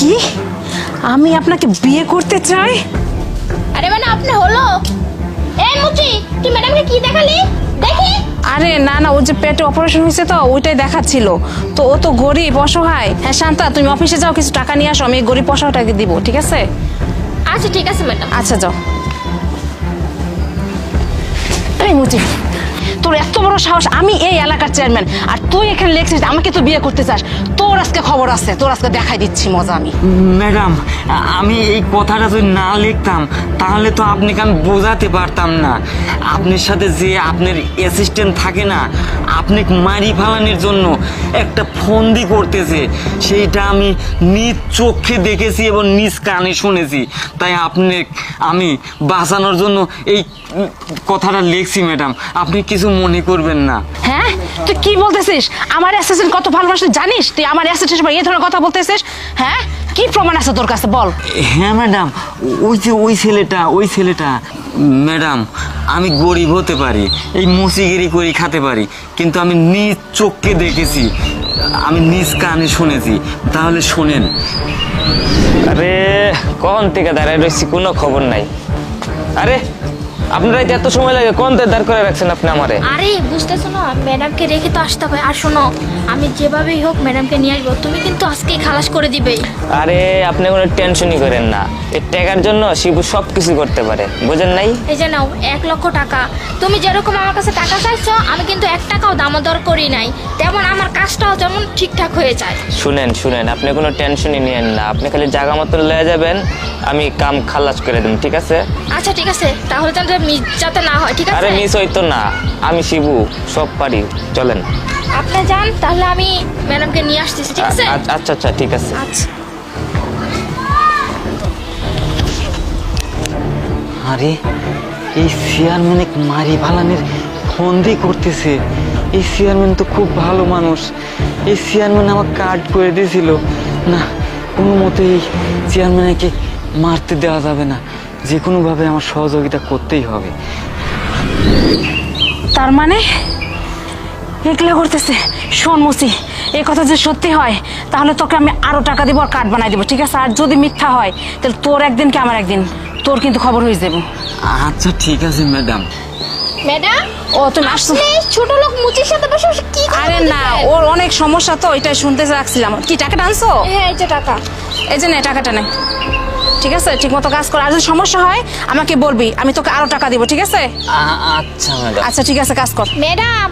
কি আমি আপনাকে বিয়ে করতে চাই? আরে মানে আপনি হলো এই মুচি, তুই ম্যাডামকে কি দেখালি দেখি? আরে না না, ও যে পেটে অপারেশন হয়েছে তো ওইটাই দেখাচ্ছিল। তো ও তো গরিব অসহায়। হ্যাঁ শান্তা, তুমি অফিসে যাও, কিছু টাকা নিয়ে আসো, আমি এই গরিব অসহায়টাকে দিব, ঠিক আছে? আচ্ছা ঠিক আছে ম্যাডাম। আচ্ছা যাও। এই মুচি, তোর এত বড় সাহস, আমি এই এলাকার চেয়ারম্যান আর তুই এখানে লেখছিস আমাকে তো বিয়ে করতে চাস? তোর আজকে খবর আছে, তোর আজকে দেখাই দিচ্ছি মজা আমি। ম্যাডাম, আমি এই কথাটা যদি না লিখতাম তাহলে তো আপনাকে আমি বোঝাতে পারতাম না। আপনার সাথে যে আপনার অ্যাসিস্ট্যান্ট থাকে না, আপনাকে মারি ফেলানোর জন্য একটা ফন্দি করতেছে, সেইটা আমি নিজ চোখে দেখেছি এবং নিজ কানে শুনেছি। তাই আমি বাঁচানোর জন্য এই কথাটা লিখছি ম্যাডাম, আপনি কিছু মনে করবেন না। হ্যাঁ তুই কি বলতেছিস? আমার অ্যাসিস্ট্যান্ট কত ভালোবাসে জানিস? তুই আমার অ্যাসিস্ট্যান্টের এই ধরনের কথা বলতেছিস? হ্যাঁ কি প্রমাণ আছে তোর কাছে বল? হ্যাঁ ম্যাডাম, ওই ছেলেটা ম্যাডাম, আমি গরিব হতে পারি, এই মুচিগিরি করে খেতে পারি, কিন্তু আমি নিজ চোখকে দেখেছি, আমি নিজ কানে শুনেছি। তাহলে শোনেন। আরে কখন থেকে দাঁড়ায় রয়েছি, কোনো খবর নাই। আরে আপনারা এত সময় লাগে, কোন দাঁড় করে রাখছেন আপনি আমারে? আরে বুঝতেছো না, ম্যাডামকে রেখে তো আসতে হবে। আর শোনো, আমি যেভাবেই হোক ম্যাডামকে নিয়ে আসবো, তুমি কিন্তু আজকেই খালাস করে দিবেই। আরে আপনি কোনো টেনশনই করেন না, এই টাকার জন্য শিবু সব কিছু করতে পারে, বুঝেন নাই? এই যে নাও 1 লক্ষ টাকা। তুমি যেরকম আমার কাছে টাকা চাইছো, আমি কিন্তু 1 টাকাও দামোদর করি নাই, তেমন আমার কাজটাও যেমন ঠিকঠাক হয়ে যায়। শুনেন, আপনি কোনো টেনশনই নিয়েন না, আপনি খালি জায়গা মতো লয়ে যাবেন, আমি কাম খালাস করে দেব, ঠিক আছে? আচ্ছা ঠিক আছে, তাহলে তো মিস যাতে না হয়, ঠিক আছে? আরে মিস হইতো না, আমি শিবু সব পারি, চলেন। আপনি যান, তাহলে আমি ম্যাডামকে নিয়ে আসতেছি, ঠিক আছে? আচ্ছা ঠিক আছে। আচ্ছা। আরে এই চেয়ারম্যান মারি ফালানের ফন্দি করতেছে। এই চেয়ারম্যান তো খুব ভালো মানুষ, এই চেয়ারম্যান আমার কার্ড করে দিয়েছিল। না, কোনো মতে এই চেয়ারম্যানকে মারতে দেওয়া যাবে না, যে কোনোভাবে আমার সহযোগিতা করতেই হবে। তার মানে এগুলো করতেছে? শোন মুসি, এই কথা যে সত্যি হয় তাহলে তোকে আমি আরো টাকা দিব আর কার্ড বানাই দেবো, ঠিক আছে? আর যদি মিথ্যা হয় তাহলে তোর একদিন কি আমার একদিন, তোর কিন্তু খবর হয়ে যাবে। আচ্ছা ঠিক আছে ম্যাডাম। ম্যাডাম, ও তুমি আসছো? আপনি ছোট লোক মুচির সাথে বসে বসে কি কথা আরে না, বলতেছেন? ওর অনেক সমস্যা তো, এটাই শুনতে রাখছিলাম। কি টাকাটা আনছো? হ্যাঁ এই যে টাকা। এই যে নে টাকাটা নে, ঠিক আছে? ঠিক মতো কাজ কর, আর যদি সমস্যা হয় আমাকে বলবি, আমি তোকে আরো টাকা দিব, ঠিক আছে? আচ্ছা ম্যাডাম। আচ্ছা ঠিক আছে, কাজ কর। ম্যাডাম